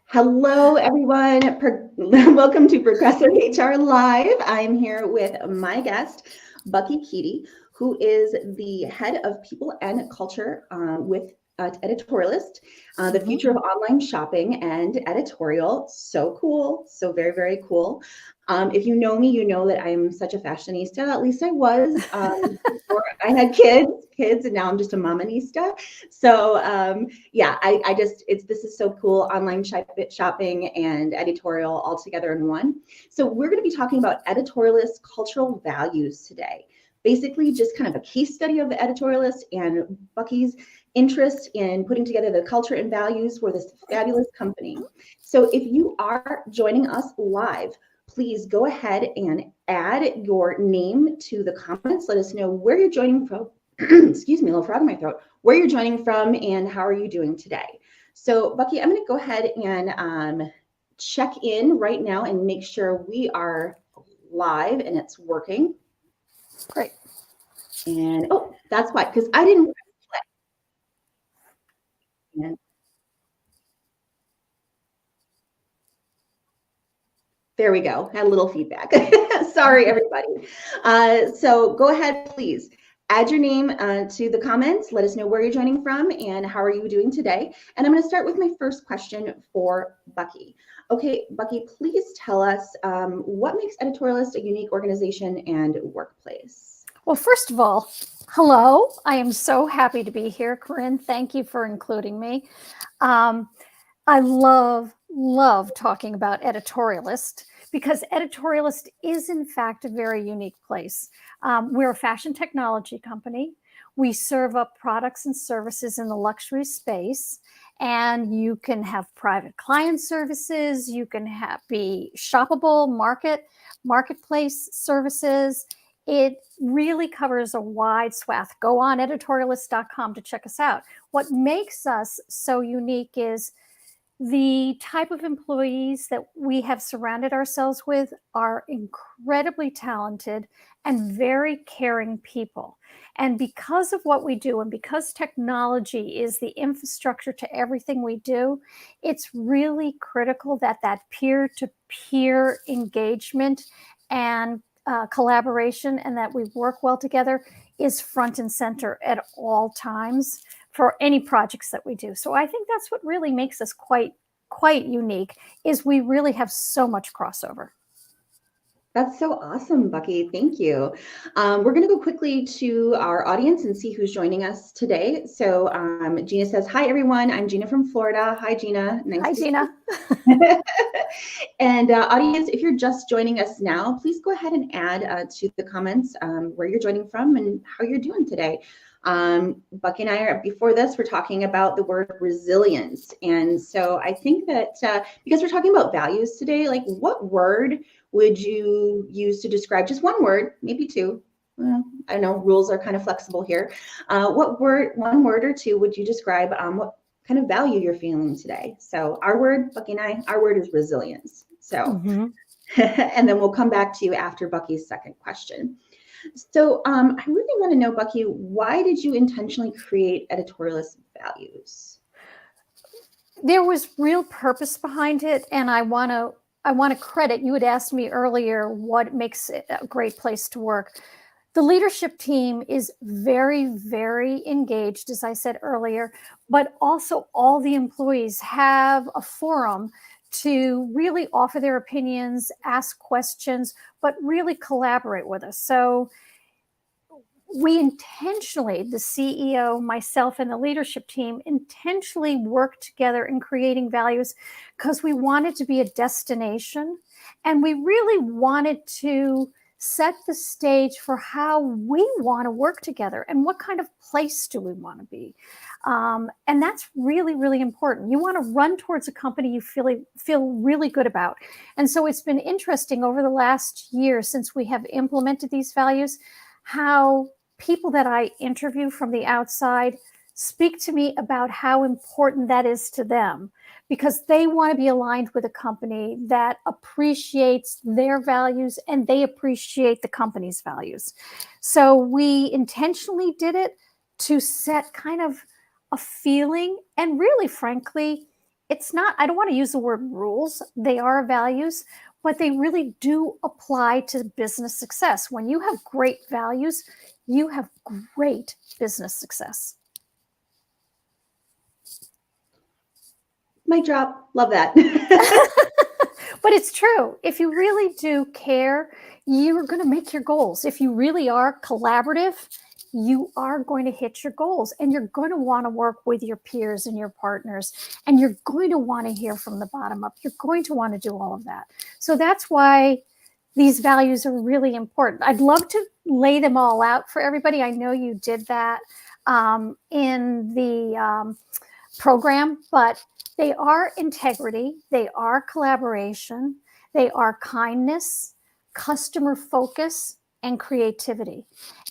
Hello, everyone. Welcome to Progressive HR Live. I'm here with my guest, Bucky Keady, who is the head of people and culture with Editorialist, the future of online shopping and editorial. So cool. So very, very cool. If you know me, you know that I'm such a fashionista. At least I was before I had kids, and now I'm just a mamanista. So yeah, I just, this is so cool. Online shopping and editorial all together in one. So we're going to be talking about editorialist cultural values today. Basically, just kind of a case study of the editorialist and Bucky's interest in putting together the culture and values for this fabulous company. So if you are joining us live, please go ahead and add your name to the comments. Let us know where you're joining from. Excuse me, a little frog in my throat. Where you're joining from and how are you doing today? So Bucky, I'm going to go ahead and check in right now and make sure we are live and it's working. Great. And oh, that's why, because I didn't play. There we go. Had a little feedback. Sorry, everybody. So go ahead, please. Add your name to the comments. Let us know where you're joining from and how are you doing today. And I'm going to start with my first question for Bucky. Okay, Bucky, please tell us what makes Editorialist a unique organization and workplace? Well, first of all, hello. I am so happy to be here, Corinne. Thank you for including me. I love talking about Editorialist because Editorialist is, in fact, a very unique place. We're a fashion technology company. We serve up products and services in the luxury space, and you can have private client services. You can be shoppable marketplace services. It really covers a wide swath. Go on editorialist.com to check us out. What makes us so unique is the type of employees that we have surrounded ourselves with are incredibly talented and very caring people. And because of what we do, and because technology is the infrastructure to everything we do, it's really critical that peer-to-peer engagement and collaboration and that we work well together is front and center at all times for any projects that we do. So I think that's what really makes us quite unique, is we really have so much crossover. That's so awesome, Bucky. Thank you. We're going to go quickly to our audience and see who's joining us today. So Gina says, hi, everyone. I'm Gina from Florida. Hi, Gina. Hi, Gina. And audience, if you're just joining us now, please go ahead and add to the comments where you're joining from and how you're doing today. Bucky and I before this, we're talking about the word resilience. And so I think that because we're talking about values today, like what word would you use to describe, just one word, maybe two? Well, I know rules are kind of flexible here. One word or two would you describe what kind of value you're feeling today? So our word, Bucky and I, our word is resilience. So, and then we'll come back to you after Bucky's second question. So I really want to know, Bucky, why did you intentionally create Editorialist values? There was real purpose behind it, and I want to credit, you had asked me earlier what makes it a great place to work. The leadership team is very, very engaged, as I said earlier, but also all the employees have a forum to really offer their opinions, ask questions, but really collaborate with us. So we intentionally, the CEO, myself, and the leadership team intentionally worked together in creating values because we wanted to be a destination, and we really wanted to set the stage for how we want to work together and what kind of place do we want to be. And that's really, really important. You want to run towards a company you feel really good about. And so it's been interesting over the last year since we have implemented these values, how people that I interview from the outside speak to me about how important that is to them, because they want to be aligned with a company that appreciates their values and they appreciate the company's values. So we intentionally did it to set kind of a feeling, and really, frankly, it's not, I don't want to use the word rules. They are values, but they really do apply to business success. When you have great values, you have great business success. Mic drop. Love that. But it's true. If you really do care, you're going to make your goals. If you really are collaborative, you are going to hit your goals, and you're going to want to work with your peers and your partners, and you're going to want to hear from the bottom up. You're going to want to do all of that. So that's why these values are really important. I'd love to lay them all out for everybody. I know you did that in the program, but they are integrity, they are collaboration, they are kindness, customer focus, and creativity.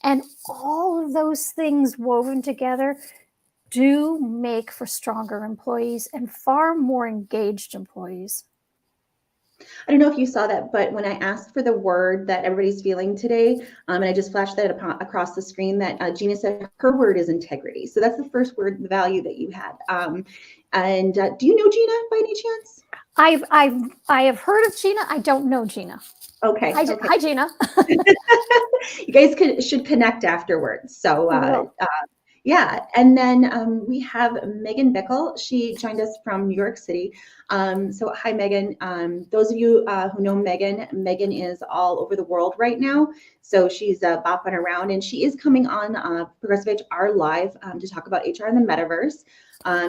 And all of those things woven together do make for stronger employees and far more engaged employees. I don't know if you saw that, but when I asked for the word that everybody's feeling today, and I just flashed that across the screen, that Gina said her word is integrity. So that's the first word, the value that you had. And do you know Gina by any chance? I have heard of Gina. I don't know Gina. Okay. Hi, Gina. You guys should connect afterwards. So yeah, and then we have Megan Bickle. She joined us from New York City. So hi, Megan. Those of you who know Megan, Megan is all over the world right now. So she's bopping around, and she is coming on Progressive HR Live to talk about HR in the Metaverse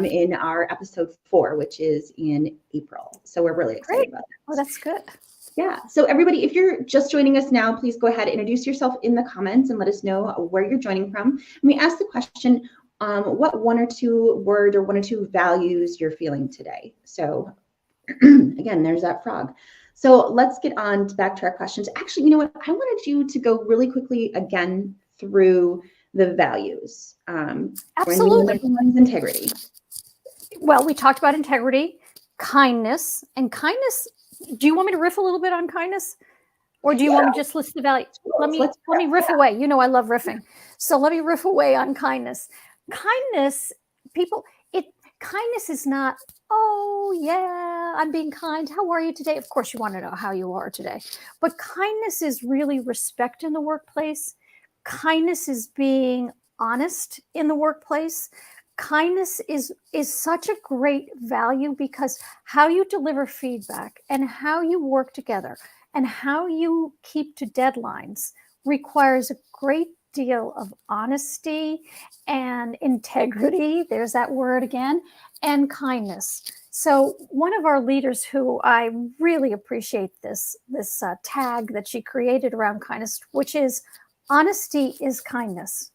in our episode 4, which is in April. So we're really excited about that. Oh, that's good. Yeah. So everybody, if you're just joining us now, please go ahead and introduce yourself in the comments and let us know where you're joining from. And we asked the question, what 1 or 2 word or 1 or 2 values you're feeling today. So again, there's that frog. So let's get on back to our questions. Actually, you know what? I wanted you to go really quickly again through the values. Absolutely. The number 1 is integrity. Well, we talked about integrity, kindness, and kindness. Do you want me to riff a little bit on kindness, or do you want me to just list the value? Let me riff away. You know, I love riffing. So let me riff away on kindness. Kindness, kindness is not, oh yeah, I'm being kind. How are you today? Of course you want to know how you are today. But kindness is really respect in the workplace. Kindness is being honest in the workplace. Kindness is such a great value, because how you deliver feedback and how you work together and how you keep to deadlines requires a great deal of honesty and integrity. There's that word again, and kindness. So one of our leaders, who I really appreciate this tag that she created around kindness, which is honesty is kindness.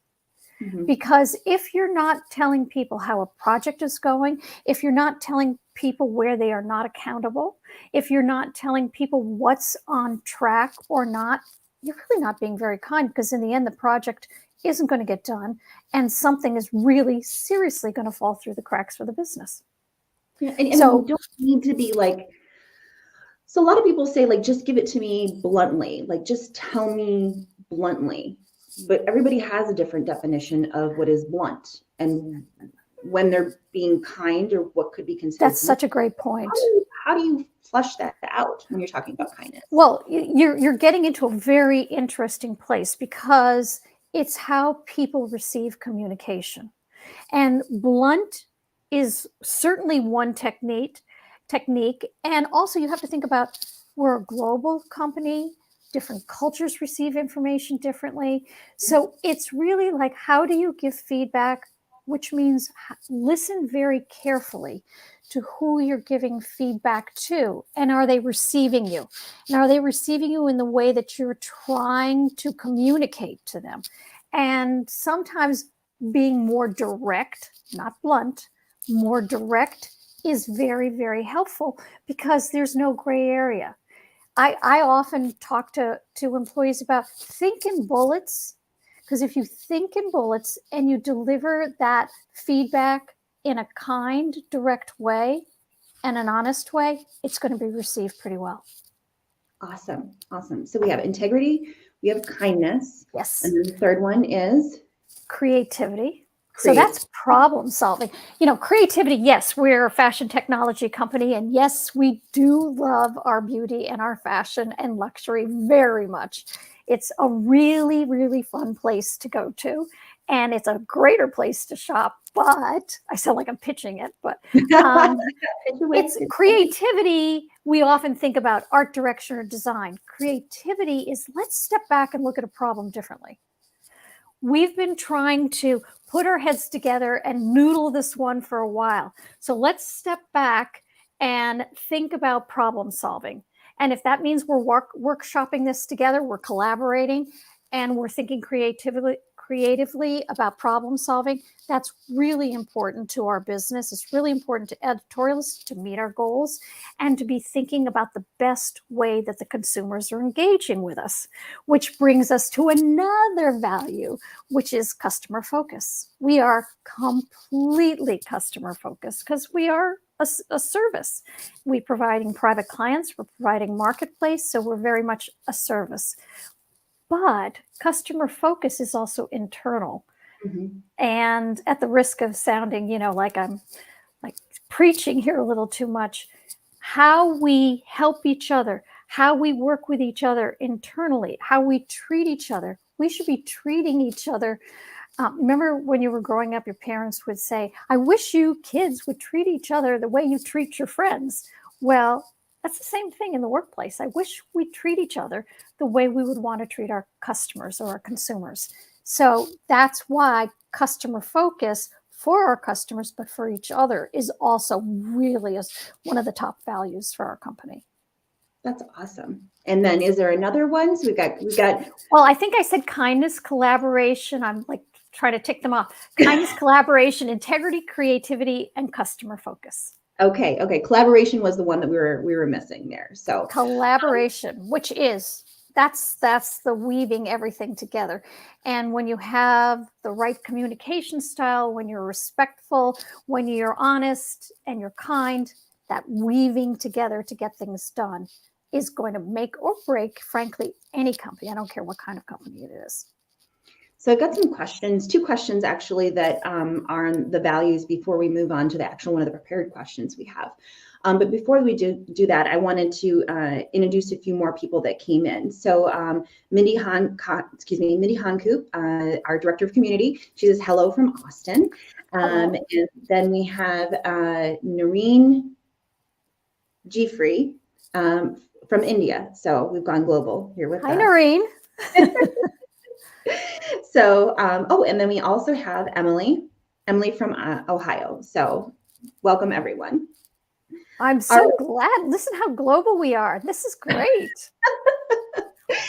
Mm-hmm. Because if you're not telling people how a project is going, if you're not telling people where they are not accountable, if you're not telling people what's on track or not, you're really not being very kind, because in the end, the project isn't going to get done, and something is really seriously going to fall through the cracks for the business. Yeah, and so you don't need to be like, so a lot of people say, like, just give it to me bluntly, like, just tell me bluntly. But everybody has a different definition of what is blunt and when they're being kind, or what could be considered. That's such a great point. How do you flush that out when you're talking about kindness? Well, you're getting into a very interesting place, because it's how people receive communication. And blunt is certainly one technique. And also you have to think about, we're a global company. Different cultures receive information differently. So it's really like, how do you give feedback, which means listen very carefully to who you're giving feedback to. And are they receiving you? And are they receiving you in the way that you're trying to communicate to them? And sometimes being more direct, not blunt, more direct is very, very helpful, because there's no gray area. I often talk to employees about think in bullets, because if you think in bullets and you deliver that feedback in a kind, direct way and an honest way, it's going to be received pretty well. Awesome. Awesome. So we have integrity, we have kindness. Yes. And then the third one is? Creativity. So that's problem solving. Creativity, yes, we're a fashion technology company. And yes, we do love our beauty and our fashion and luxury very much. It's a really, really fun place to go to. And it's a greater place to shop. But I sound like I'm pitching it. But it's creativity. We often think about art direction or design. Creativity is let's step back and look at a problem differently. We've been trying to put our heads together and noodle this one for a while. So let's step back and think about problem solving. And if that means we're workshopping this together, we're collaborating, and we're thinking creatively about problem solving, that's really important to our business. It's really important to editorialists to meet our goals and to be thinking about the best way that the consumers are engaging with us, which brings us to another value, which is customer focus. We are completely customer focused because we are a service. We're providing private clients, we're providing marketplace, so we're very much a service. But customer focus is also internal. Mm-hmm. And at the risk of sounding, like I'm like preaching here a little too much, how we help each other, how we work with each other internally, how we treat each other. We should be treating each other. Remember when you were growing up, your parents would say, I wish you kids would treat each other the way you treat your friends. Well, that's the same thing in the workplace. I wish we treat each other the way we would want to treat our customers or our consumers. So that's why customer focus for our customers, but for each other, is also really one of the top values for our company. That's awesome. And then is there another one? So we got. Well, I think I said kindness, collaboration. I'm like trying to tick them off. Kindness, collaboration, integrity, creativity, and customer focus. Okay. Collaboration was the one that we were missing there. So collaboration, which is that's the weaving everything together. And when you have the right communication style, when you're respectful, when you're honest and you're kind, that weaving together to get things done is going to make or break, frankly, any company. I don't care what kind of company it is. So I've got some questions, 2 questions actually that are on the values before we move on to the actual one of the prepared questions we have. But before we do that, I wanted to introduce a few more people that came in. So Mindy Hankoop, our Director of Community, she says hello from Austin. And then we have Noreen Jeffrey from India. So we've gone global here with Hi, Noreen. So, and then we also have Emily from Ohio. So welcome everyone. I'm so glad. Listen how global we are. This is great.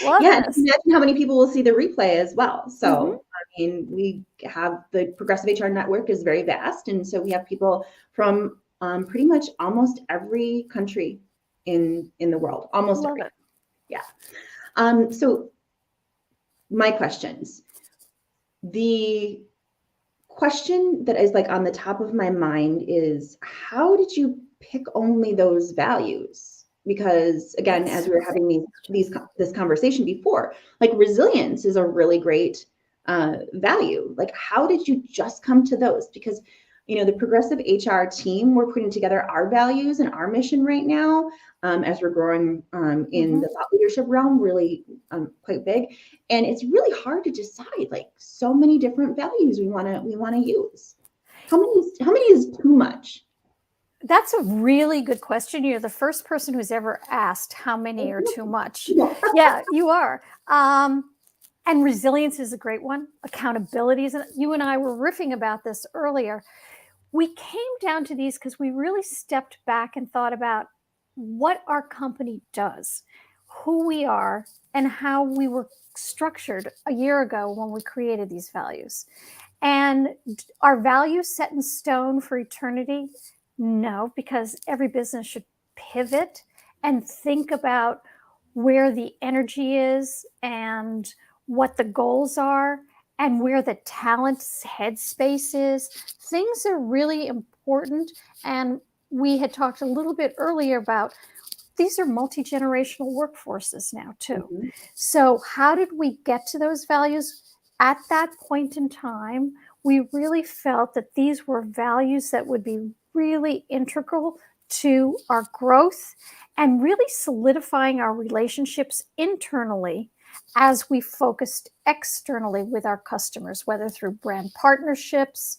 Love this. Imagine how many people will see the replay as well. So, I mean, we have the Progressive HR Network is very vast. And so we have people from pretty much almost every country in the world, almost Love every. It. Yeah. So my questions. The question that is like on the top of my mind is, how did you pick only those values? Because again, as we were having this conversation before, like resilience is a really great value. Like, how did you just come to those? Because the Progressive HR team, we're putting together our values and our mission right now as we're growing in the thought leadership realm, really quite big. And it's really hard to decide, like, so many different values we want to use. How many is too much? That's a really good question. You're the first person who's ever asked how many are too much. Yeah, you are. And resilience is a great one. Accountability is. You and I were riffing about this earlier. We came down to these because we really stepped back and thought about what our company does, who we are, and how we were structured a year ago when we created these values. And are values set in stone for eternity? No, because every business should pivot and think about where the energy is and what the goals are and where the talent's headspace is. Things are really important. And we had talked a little bit earlier about these are multi-generational workforces now too. So how did we get to those values? At that point in time, we really felt that these were values that would be really integral to our growth and really solidifying our relationships internally as we focused externally with our customers, whether through brand partnerships,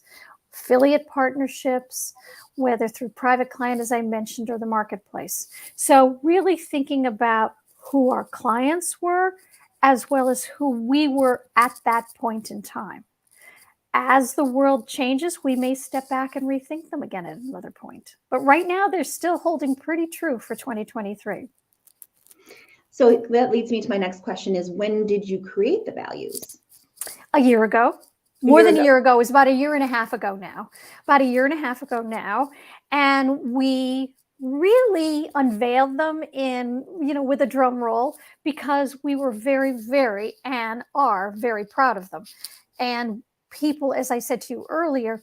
affiliate partnerships, whether through private client, as I mentioned, or the marketplace. So really thinking about who our clients were, as well as who we were at that point in time. As the world changes, we may step back and rethink them again at another point. But right now, they're still holding pretty true for 2023. So that leads me to my next question is, when did you create the values? A year ago. More than a year ago. It was about a year and a half ago now. About a year and a half ago now. And we really unveiled them in, with a drum roll, because we were very, very, and are very proud of them. And people, as I said to you earlier,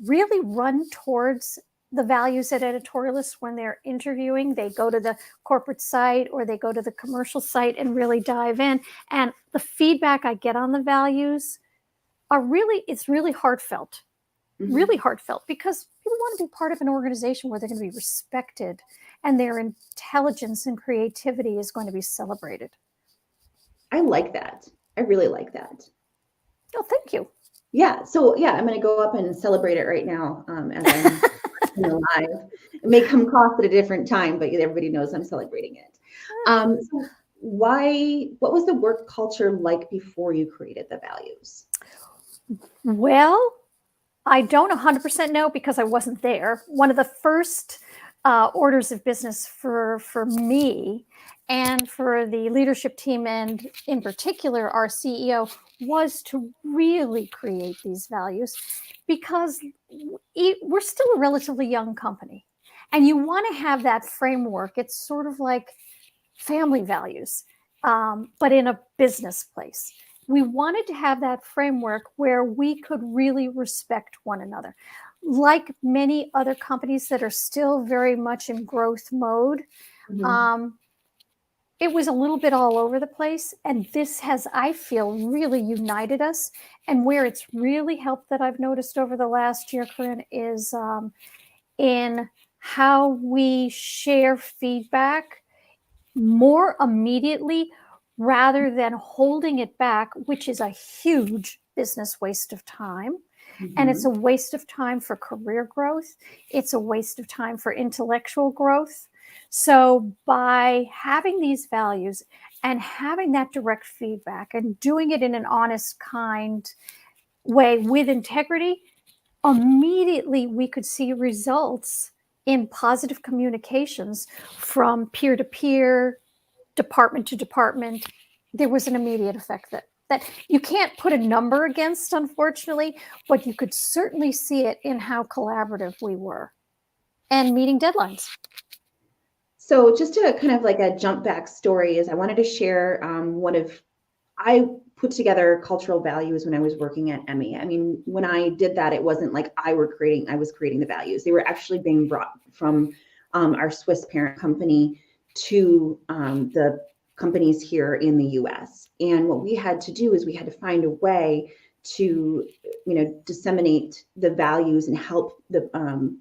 really run towards the values at Editorialist when they're interviewing. They go to the corporate site or they go to the commercial site and really dive in. And the feedback I get on the values it's really heartfelt, really heartfelt, because people want to be part of an organization where they're going to be respected and their intelligence and creativity is going to be celebrated. I like that. I really like that. Oh, thank you. Yeah. So yeah, I'm going to go up and celebrate it right now as I'm live. It may come across at a different time, but everybody knows I'm celebrating it. So what was the work culture like before you created the values? Well, I don't 100% know because I wasn't there. One of the first orders of business for me and for the leadership team, and in particular our CEO, was to really create these values, because we're still a relatively young company and you want to have that framework. It's sort of like family values, but in a business place. We wanted to have that framework where we could really respect one another. Like many other companies that are still very much in growth mode, it was a little bit all over the place. And this has, I feel, really united us. And where it's really helped that I've noticed over the last year, Corinne, is in how we share feedback more immediately rather than holding it back, which is a huge business waste of time. And it's a waste of time for career growth. It's a waste of time for intellectual growth. So by having these values and having that direct feedback and doing it in an honest, kind way with integrity, immediately we could see results in positive communications from peer to peer, department to department. There was an immediate effect that you can't put a number against, unfortunately, but you could certainly see it in how collaborative we were and meeting deadlines. So just to kind of like a jump back story is I wanted to share I put together cultural values when I was working at Emmy. I mean, when I did that, it wasn't like I was creating the values. They were actually being brought from our Swiss parent company to the companies here in the US. And what we had to do is we had to find a way to, disseminate the values and help the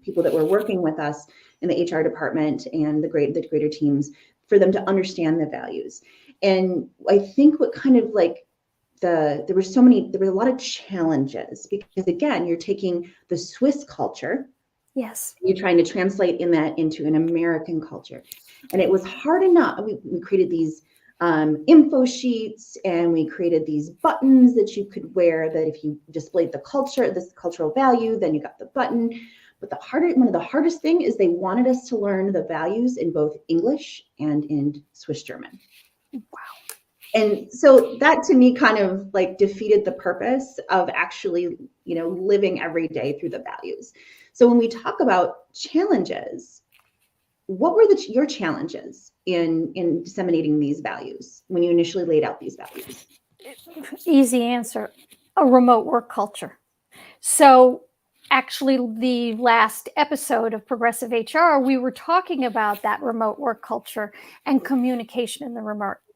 people that were working with us in the HR department and the greater teams for them to understand the values. And I think what kind of like there were a lot of challenges, because again, you're taking the Swiss culture. Yes. You're trying to translate that into an American culture. And it was hard enough. We created these info sheets, and we created these buttons that you could wear, that if you displayed this cultural value, then you got the button. But one of the hardest thing is they wanted us to learn the values in both English and in Swiss German. Wow. And so that to me kind of like defeated the purpose of actually, living every day through the values. So when we talk about challenges, what were your challenges in disseminating these values when you initially laid out these values? Easy answer: a remote work culture. So actually, the last episode of Progressive HR, we were talking about that remote work culture and communication in the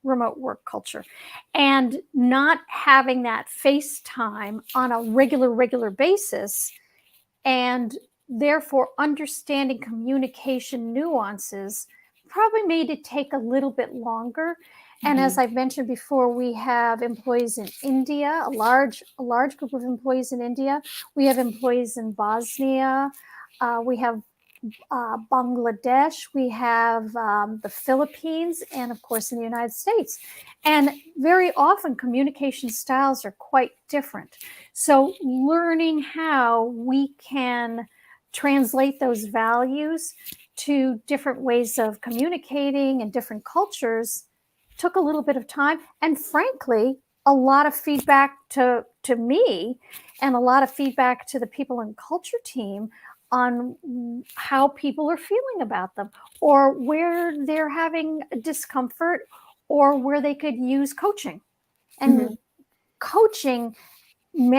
remote work culture, and not having that FaceTime on a regular basis, and therefore understanding communication nuances probably made it take a little bit longer. And as I've mentioned before, we have employees in India, a large group of employees in India. We have employees in Bosnia. We have Bangladesh. We have the Philippines, and of course in the United States. And very often communication styles are quite different. So learning how we can translate those values to different ways of communicating and different cultures took a little bit of time, and frankly, a lot of feedback to me, and a lot of feedback to the people in culture team on how people are feeling about them, or where they're having discomfort, or where they could use coaching. And coaching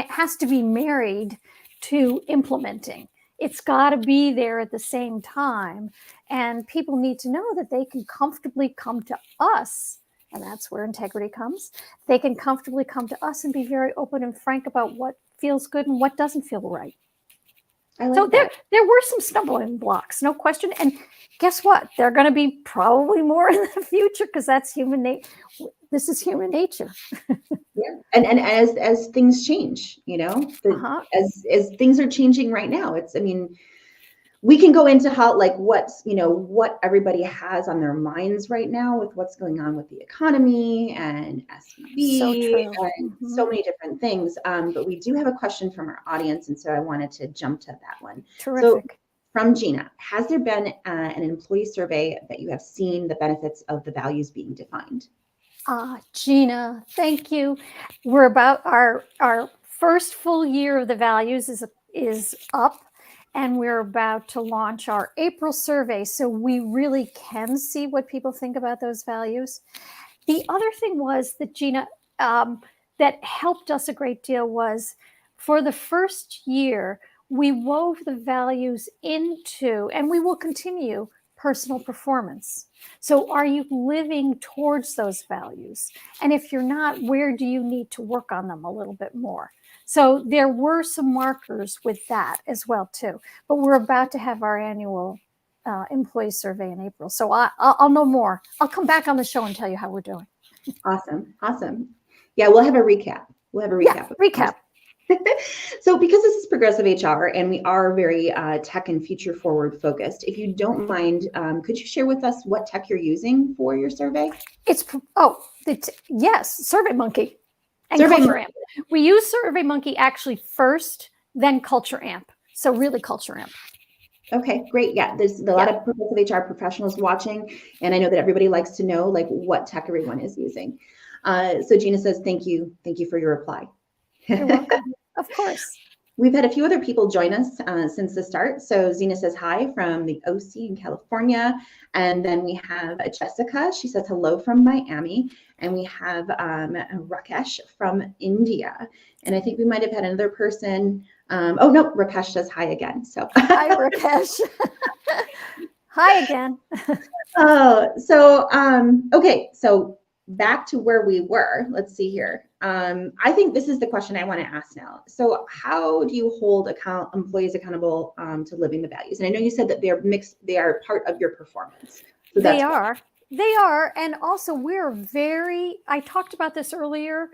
has to be married to implementing. It's got to be there at the same time. And people need to know that they can comfortably come to us. And that's where integrity comes. They can comfortably come to us and be very open and frank about what feels good and what doesn't feel right. So there were some stumbling blocks, no question. And guess what? They're going to be probably more in the future, because that's human nature. This is human nature. Yeah, and as things change, as things are changing right now, we can go into how, like, what everybody has on their minds right now with what's going on with the economy and SVB and so many different things. But we do have a question from our audience, and so I wanted to jump to that one. Terrific. So from Gina, has there been an employee survey that you have seen the benefits of the values being defined? Gina, thank you. We're about our first full year of the values is up. And we're about to launch our April survey, so we really can see what people think about those values. The other thing was that, Gina, that helped us a great deal was, for the first year, we wove the values into, and we will continue, personal performance. So are you living towards those values? And if you're not, where do you need to work on them a little bit more? So there were some markers with that as well, too. But we're about to have our annual employee survey in April. So I'll know more. I'll come back on the show and tell you how we're doing. Awesome. Yeah, we'll have a recap. Yeah, recap. So because this is Progressive HR and we are very tech and future forward focused, if you don't mind, could you share with us what tech you're using for your survey? Yes, SurveyMonkey. And CultureAmp. We use SurveyMonkey actually first, then CultureAmp. So really CultureAmp. Okay, great. Yeah, there's a lot of Progressive HR professionals watching, and I know that everybody likes to know like what tech everyone is using. So Gina says, thank you for your reply. You're welcome. Of course. We've had a few other people join us since the start. So Zena says hi from the OC in California. And then we have Jessica. She says hello from Miami. And we have Rakesh from India. And I think we might have had another person. Oh, no, Rakesh says hi again. So hi, Rakesh. Hi again. Okay. So back to where we were. Let's see here. I think this is the question I want to ask now. So how do you hold employees accountable to living the values? And I know you said that they are part of your performance. So they are. And also I talked about this earlier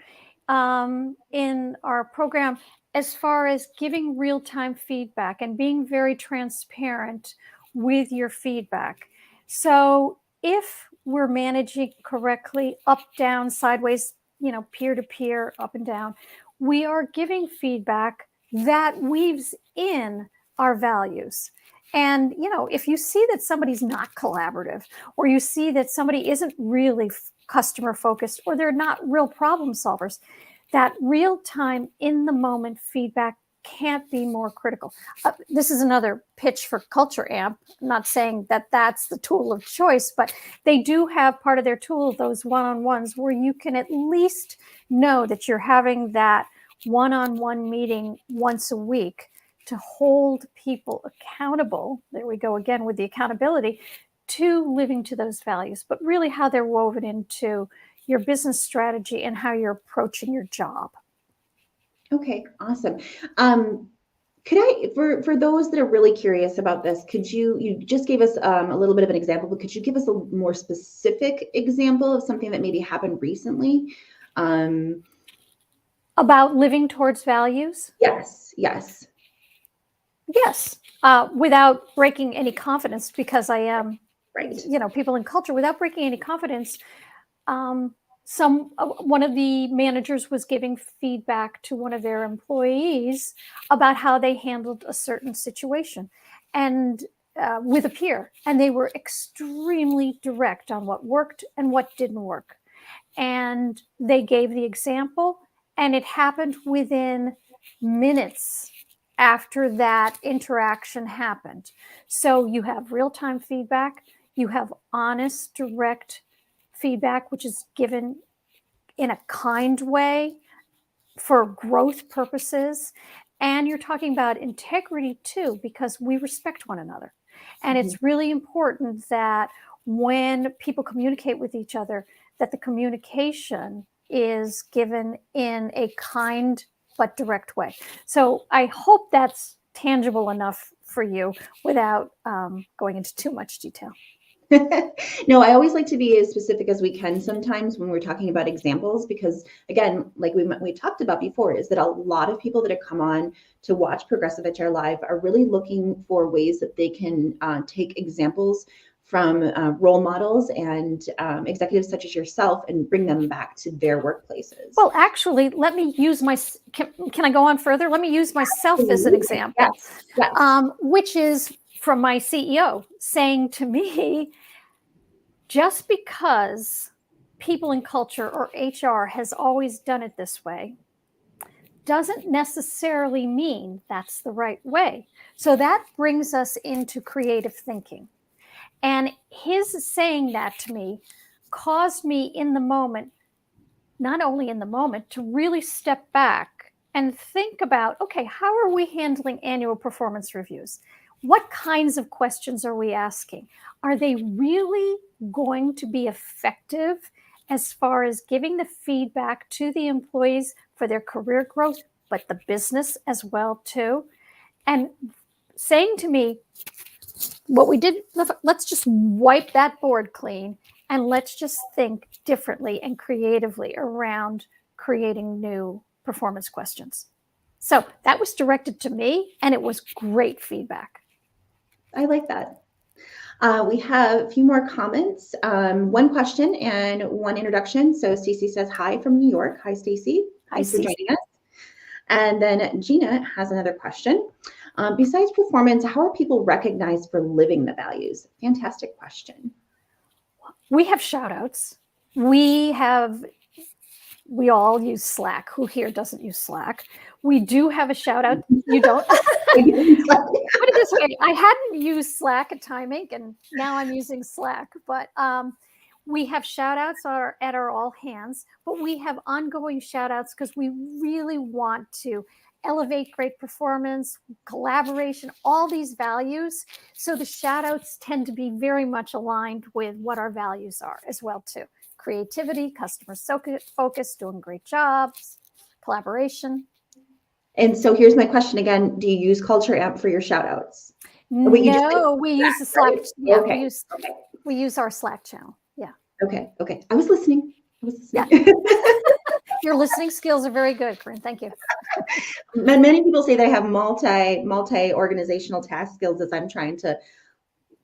in our program, as far as giving real-time feedback and being very transparent with your feedback. So if we're managing correctly, up, down, sideways, peer to peer, up and down, we are giving feedback that weaves in our values. And, if you see that somebody's not collaborative, or you see that somebody isn't really customer focused, or they're not real problem solvers, that real time in the moment feedback can't be more critical. This is another pitch for CultureAmp. I'm not saying that that's the tool of choice, but they do have part of their tool, those one-on-ones, where you can at least know that you're having that one-on-one meeting once a week to hold people accountable. There we go again with the accountability to living to those values, but really how they're woven into your business strategy and how you're approaching your job. Okay, awesome. Could I, for those that are really curious about this, could you just gave us a little bit of an example, but could you give us a more specific example of something that maybe happened recently? About living towards values? Yes, yes. Yes, without breaking any confidence, because I am, Right. people in culture, without breaking any confidence. One of the managers was giving feedback to one of their employees about how they handled a certain situation, and with a peer, and they were extremely direct on what worked and what didn't work. And they gave the example, and it happened within minutes after that interaction happened. So you have real-time feedback, you have honest, direct feedback, which is given in a kind way for growth purposes. And you're talking about integrity too, because we respect one another. And it's really important that when people communicate with each other, that the communication is given in a kind but direct way. So I hope that's tangible enough for you without going into too much detail. No, I always like to be as specific as we can sometimes when we're talking about examples, because again, like we talked about before, is that a lot of people that have come on to watch Progressive HR Live are really looking for ways that they can take examples from role models and executives such as yourself and bring them back to their workplaces. Well, actually, let me use can I go on further? Let me use myself as an example, yes, yes. Which is from my CEO saying to me, just because people in culture or HR has always done it this way doesn't necessarily mean that's the right way. So that brings us into creative thinking. And his saying that to me caused me in the moment, not only in the moment, to really step back and think about, okay, how are we handling annual performance reviews? What kinds of questions are we asking? Are they really going to be effective as far as giving the feedback to the employees for their career growth, but the business as well too? And saying to me, what we did, let's just wipe that board clean and let's just think differently and creatively around creating new performance questions. So that was directed to me, and it was great feedback. I like that. We have a few more comments, one question and one introduction. So Stacey says hi from New York. Hi, Stacey. Thanks for joining us. And then Gina has another question. Besides performance, how are people recognized for living the values? Fantastic question. We have shout outs. We all use Slack. Who here doesn't use Slack? We do have a shout out. You don't? Put it this way, I hadn't used Slack at Time Inc. and now I'm using Slack, but we have shout outs at our all hands, but we have ongoing shout outs because we really want to elevate great performance, collaboration, all these values. So the shout outs tend to be very much aligned with what our values are as well too. Creativity, customer focus, doing great jobs, collaboration. And so here's my question again. Do you use Culture Amp for your shout outs? No, we use the Slack. Right? Yeah, okay. We use our Slack channel. Yeah. Okay. I was listening. Yeah. Your listening skills are very good, Corinne. Thank you. Many people say they have multi-organizational task skills as I'm trying to,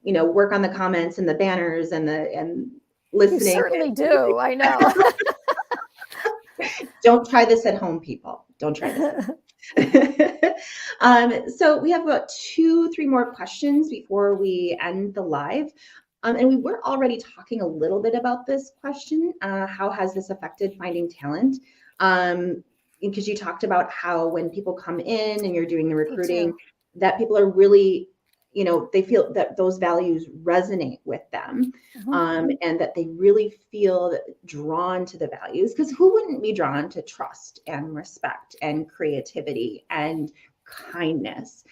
work on the comments and the banners and listening. You certainly do. I know. Don't try this at home, people. Don't try this. So we have about 2-3 more questions before we end the live. And we were already talking a little bit about this question. How has this affected finding talent? Because you talked about how when people come in and you're doing the recruiting, that people are really, they feel that those values resonate with them, and that they really feel drawn to the values, because who wouldn't be drawn to trust and respect and creativity and kindness?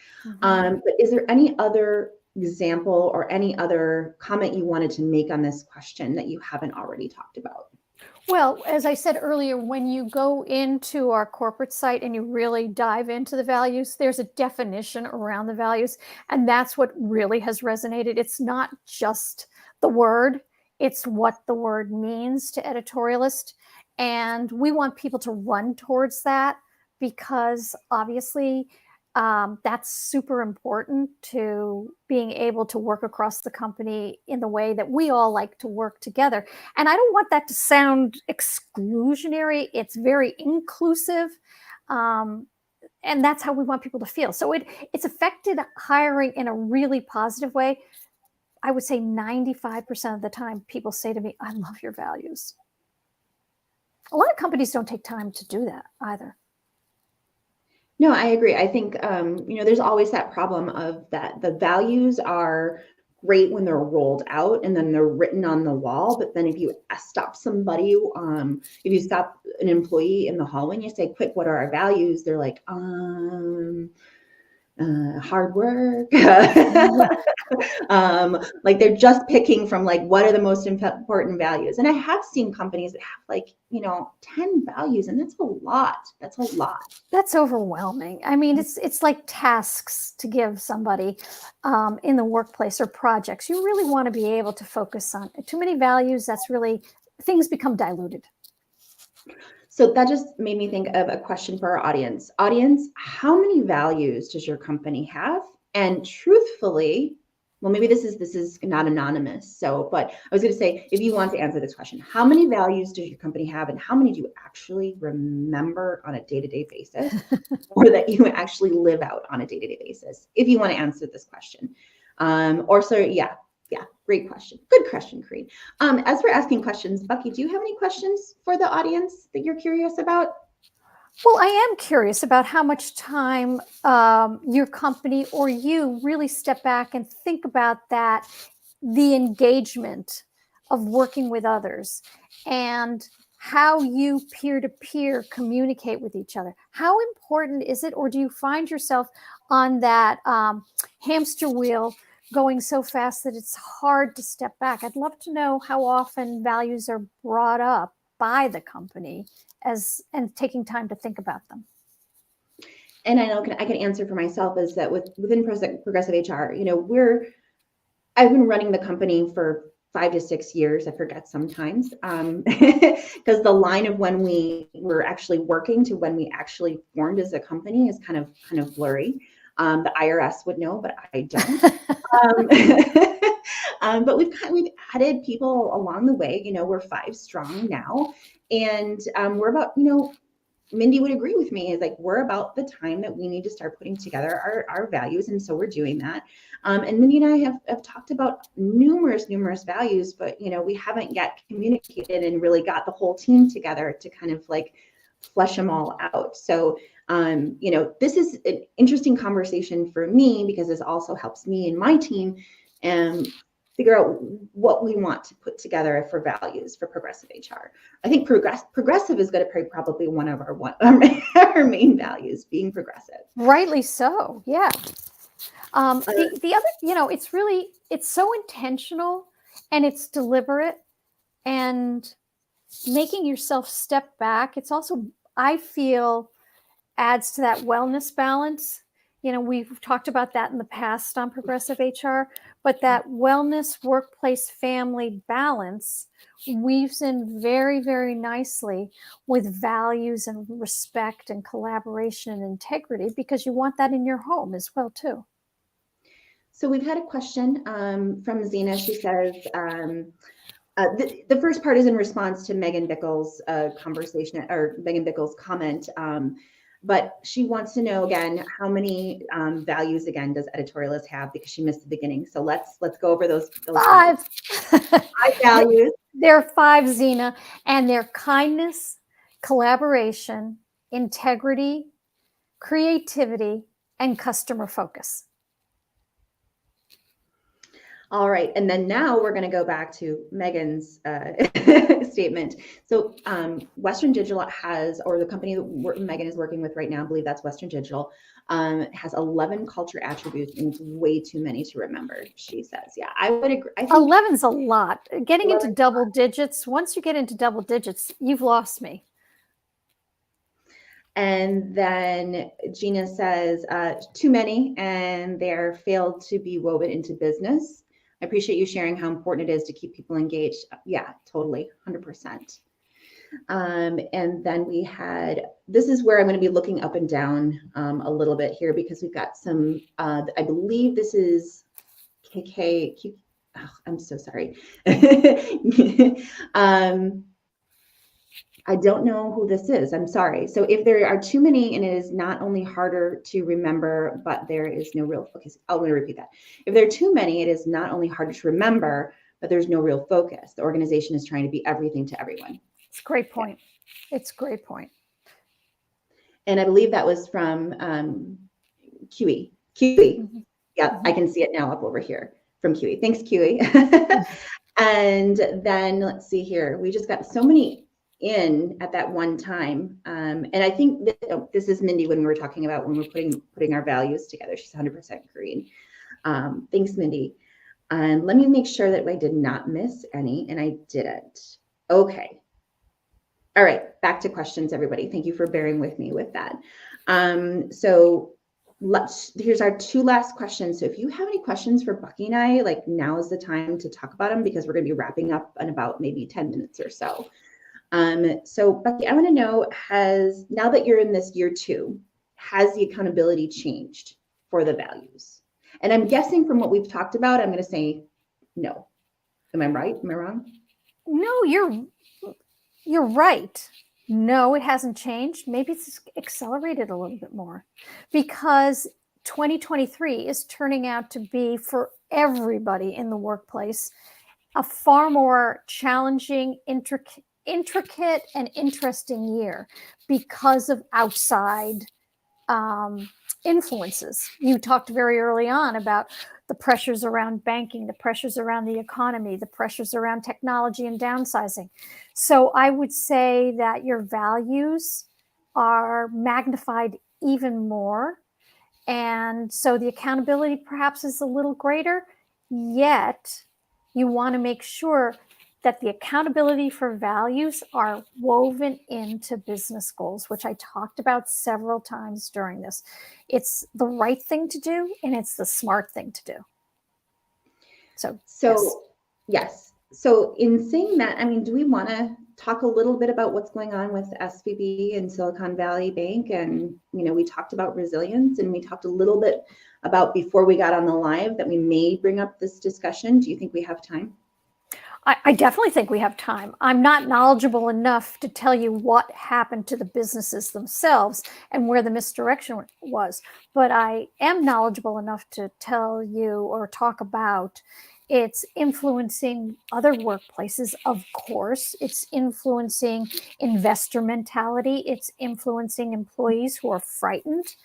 But is there any other example or any other comment you wanted to make on this question that you haven't already talked about? Well, as I said earlier, when you go into our corporate site and you really dive into the values, there's a definition around the values. And that's what really has resonated. It's not just the word, it's what the word means to editorialist. And we want people to run towards that because obviously that's super important to being able to work across the company in the way that we all like to work together. And I don't want that to sound exclusionary. It's very inclusive. And that's how we want people to feel. So it's affected hiring in a really positive way. I would say 95% of the time people say to me, I love your values. A lot of companies don't take time to do that either. No, I agree. I think, there's always that problem of that the values are great when they're rolled out and then they're written on the wall. But then if you stop somebody, if you stop an employee in the hallway and you say, quick, what are our values? They're like, hard work. Like they're just picking from like, what are the most important values? And I have seen companies that have 10 values, and that's a lot. That's a lot. That's overwhelming. I mean, it's like tasks to give somebody in the workplace or projects. You really want to be able to focus on too many values. That's really, things become diluted. So that just made me think of a question for our audience. Audience, how many values does your company have? And truthfully, well, maybe this is not anonymous. But I was going to say, if you want to answer this question, how many values does your company have, and how many do you actually remember on a day-to-day basis, or that you actually live out on a day-to-day basis? If you want to answer this question, yeah, great question. Good question, Kareen. As we're asking questions, Bucky, do you have any questions for the audience that you're curious about? Well, I am curious about how much time your company or you really step back and think about that, the engagement of working with others and how you peer-to-peer communicate with each other. How important is it, or do you find yourself on that hamster wheel going so fast that it's hard to step back? I'd love to know how often values are brought up by the company and taking time to think about them. And I know I can answer for myself is that within Progressive HR, I've been running the company for 5 to 6 years. I forget sometimes because the line of when we were actually working to when we actually formed as a company is kind of blurry. The IRS would know, but I don't. But we've added people along the way. We're 5 strong now, and we're about, Mindy would agree with me, is like we're about the time that we need to start putting together our values, and so we're doing that. And Mindy and I have talked about numerous values, but we haven't yet communicated and really got the whole team together to kind of like flesh them all out. So this is an interesting conversation for me because this also helps me and my team figure out what we want to put together for values for Progressive HR. I think progressive is going to be probably one of our main values, being progressive. Rightly so, yeah. The other, it's so intentional and it's deliberate and making yourself step back. It's also, I feel, adds to that wellness balance. We've talked about that in the past on Progressive HR, but that wellness, workplace, family balance weaves in very, very nicely with values and respect and collaboration and integrity, because you want that in your home as well, too. So we've had a question from Zena. She says, the first part is in response to Megan Bickle's conversation, or Megan Bickle's comment. But she wants to know again, how many values again does Editorialist have, because she missed the beginning. So let's go over those 5. 5 values. There are 5, Zena, and they're kindness, collaboration, integrity, creativity, and customer focus. All right, and then now we're going to go back to Megan's statement. So Western Digital has, or the company that Megan is working with right now, I believe that's Western Digital, has 11 culture attributes, and it's way too many to remember, she says. Yeah, I would agree. I think 11's a lot. Getting into double digits, once you get into double digits, you've lost me. And then Gina says, too many, and they're failed to be woven into business. I appreciate you sharing how important it is to keep people engaged. Yeah, totally, 100%. And then we had, this is where I'm going to be looking up and down a little bit here, because we've got some, I believe this is KK, oh, I'm so sorry. I don't know who this is. I'm sorry. So if there are too many, and it is not only harder to remember, but there is no real focus. I'm going to repeat that. If there are too many, it is not only harder to remember, but there's no real focus. The organization is trying to be everything to everyone. It's a great point. Yeah. It's a great point. And I believe that was from QE. Mm-hmm. Yeah, mm-hmm. I can see it now up over here from QE. Thanks, QE. And then let's see here. We just got so many in at that one time. And I think that, this is Mindy when we were talking about when we're putting our values together. She's 100% green. Thanks, Mindy. And let me make sure that I did not miss any, and I didn't. Okay. All right, back to questions, everybody. Thank you for bearing with me with that. So here's our two last questions. So if you have any questions for Bucky and I, like, now is the time to talk about them, because we're going to be wrapping up in about maybe 10 minutes or so. So Bucky, I want to know, now that you're in this year 2, has the accountability changed for the values? And I'm guessing from what we've talked about, I'm going to say no. Am I right? Am I wrong? No, you're right. No, it hasn't changed. Maybe it's accelerated a little bit more, because 2023 is turning out to be, for everybody in the workplace, a far more challenging, intricate and interesting year because of outside influences. You talked very early on about the pressures around banking, the pressures around the economy, the pressures around technology and downsizing. So I would say that your values are magnified even more. And so the accountability perhaps is a little greater, yet you want to make sure that the accountability for values are woven into business goals, which I talked about several times during this. It's the right thing to do, and it's the smart thing to do. So yes. So in saying that, I mean, do we want to talk a little bit about what's going on with SVB and Silicon Valley Bank? And, we talked about resilience, and we talked a little bit about, before we got on the live, that we may bring up this discussion. Do you think we have time? I definitely think we have time. I'm not knowledgeable enough to tell you what happened to the businesses themselves and where the misdirection was, but I am knowledgeable enough to tell you or talk about it's influencing other workplaces, of course. It's influencing investor mentality. It's influencing employees who are frightened.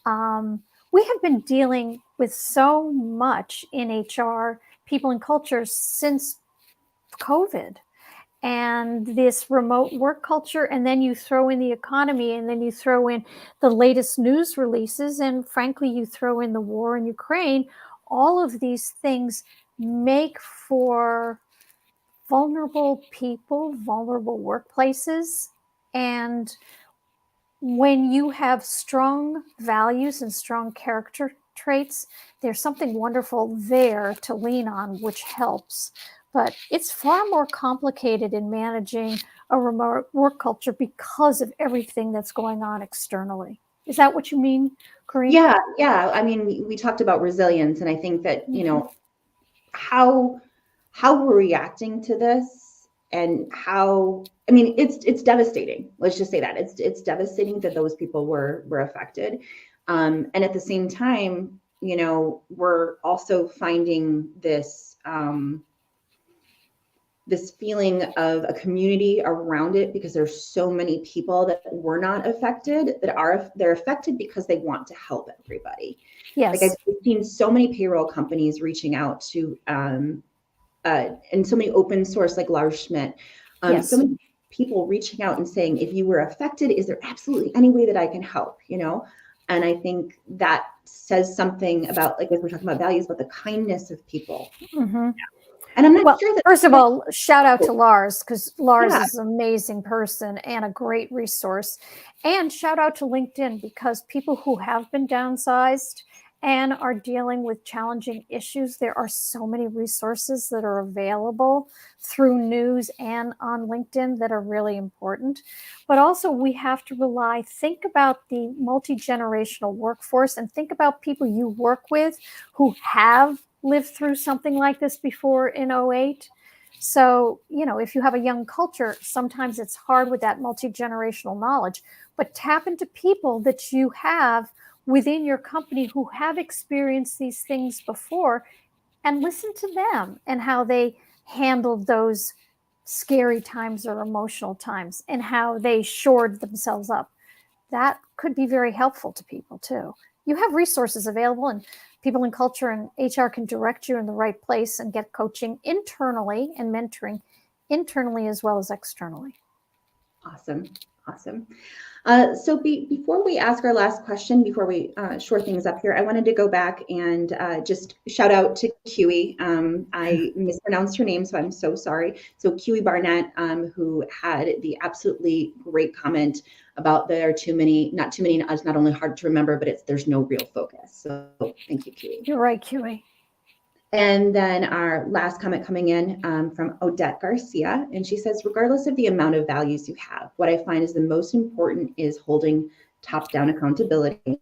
We have been dealing with so much in HR, people and culture, since COVID, and this remote work culture, and then you throw in the economy, and then you throw in the latest news releases, and frankly, you throw in the war in Ukraine. All of these things make for vulnerable people, vulnerable workplaces. And when you have strong values and strong character traits, there's something wonderful there to lean on, which helps. But it's far more complicated in managing a remote work culture because of everything that's going on externally. Is that what you mean, Corinne? Yeah. I mean, we talked about resilience, and I think that, how we're reacting to this, and it's devastating. Let's just say that it's devastating that those people were affected. And at the same time, we're also finding this, this feeling of a community around it, because there's so many people that were not affected they're affected because they want to help everybody. Yes. Like, I've seen so many payroll companies reaching out to, and so many open source, like Lars Schmidt, Yes. So many people reaching out and saying, if you were affected, is there absolutely any way that I can help, you know? And I think that says something about, like we're talking about values, but the kindness of people. Mm-hmm. And I'm not Well, sure that. first of all, shout out to Lars, because Lars Yeah. is an amazing person and a great resource. And shout out to LinkedIn, because people who have been downsized and are dealing with challenging issues, there are so many resources that are available through news and on LinkedIn that are really important. But also, we have to think about the multi-generational workforce and think about people you work with who have lived through something like this before in '08. So, if you have a young culture, sometimes it's hard with that multi-generational knowledge, but tap into people that you have within your company who have experienced these things before, and listen to them and how they handled those scary times or emotional times and how they shored themselves up. That could be very helpful to people too. You have resources available, and people in culture and HR can direct you in the right place and get coaching internally and mentoring internally as well as externally. Awesome. Awesome. So before we ask our last question, before we shore things up here, I wanted to go back and just shout out to Keady. I mispronounced her name, so I'm so sorry. So Keady Barnett, who had the absolutely great comment about there are too many, not only hard to remember, but there's no real focus. So thank you, Keady. You're right, Keady. And then our last comment coming in from Odette Garcia, and she says, regardless of the amount of values you have, what I find is the most important is holding top-down accountability.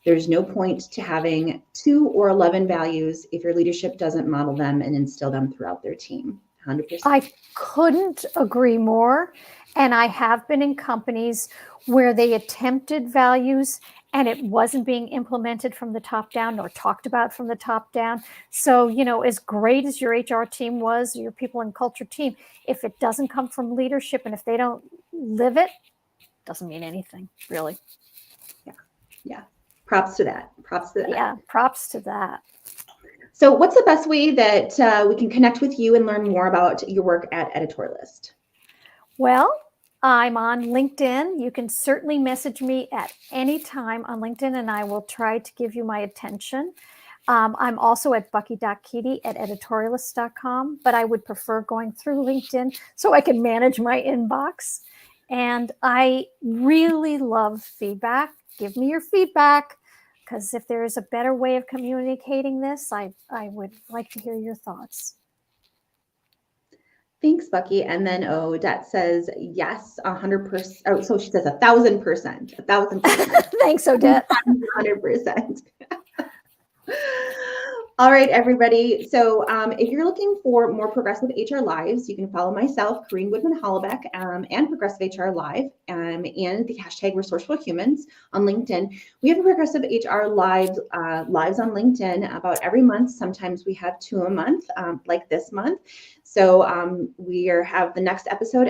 There's no point to having 2 or 11 values if your leadership doesn't model them and instill them throughout their team. 100%. I couldn't agree more. And I have been in companies where they attempted values and it wasn't being implemented from the top down nor talked about from the top down. So, as great as your HR team was, your people and culture team, if it doesn't come from leadership and if they don't live it, doesn't mean anything, really. Yeah. Props to that. Props to that. Yeah, props to that. So what's the best way that we can connect with you and learn more about your work at Editorialist? Well, I'm on LinkedIn. You can certainly message me at any time on LinkedIn, and I will try to give you my attention. I'm also at bucky.keady at editorialist.com, but I would prefer going through LinkedIn so I can manage my inbox. And I really love feedback. Give me your feedback, because if there is a better way of communicating this, I would like to hear your thoughts. Thanks, Bucky. And then Odette says yes, 100%. Oh, so she says 1,000%. 1,000%. Thanks, Odette. 100%. All right, everybody. So if you're looking for more Progressive HR Lives, you can follow myself, Corrine Woodman-Hollebeck, and Progressive HR Live, and the hashtag Resourceful Humans on LinkedIn. We have a Progressive HR Lives on LinkedIn about every month. Sometimes we have 2 a month, like this month. So we have the next episode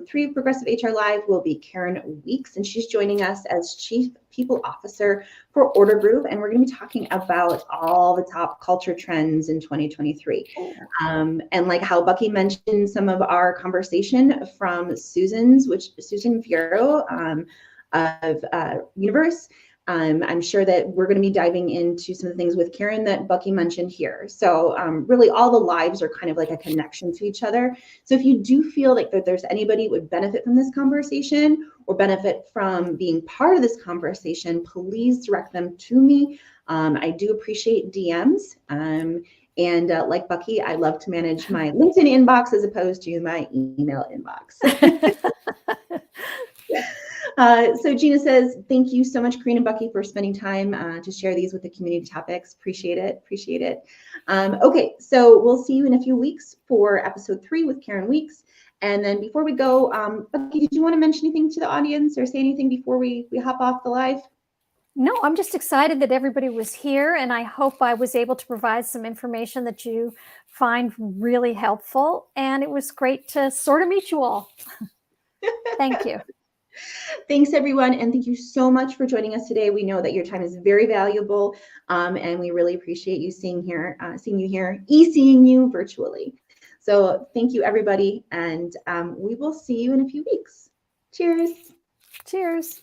3 of Progressive HR Live will be Karen Weeks, and she's joining us as Chief People Officer for Order Group, and we're going to be talking about all the top culture trends in 2023. And like how Bucky mentioned some of our conversation from Susan Fierro of Universe. I'm sure that we're going to be diving into some of the things with Karen that Bucky mentioned here. So really all the lives are kind of like a connection to each other. So if you do feel like that there's anybody who would benefit from this conversation or benefit from being part of this conversation, please direct them to me. I do appreciate DMs. And like Bucky, I love to manage my LinkedIn inbox as opposed to my email inbox. So Gina says, thank you so much, Corrine and Bucky, for spending time to share these with the community topics. Appreciate it. Okay, so we'll see you in a few weeks for episode 3 with Karen Weeks. And then before we go, Bucky, did you want to mention anything to the audience or say anything before we hop off the live? No, I'm just excited that everybody was here, and I hope I was able to provide some information that you find really helpful. And it was great to sort of meet you all. Thank you. Thanks, everyone. And thank you so much for joining us today. We know that your time is very valuable, and we really appreciate you seeing you virtually. So thank you, everybody. And we will see you in a few weeks. Cheers. Cheers.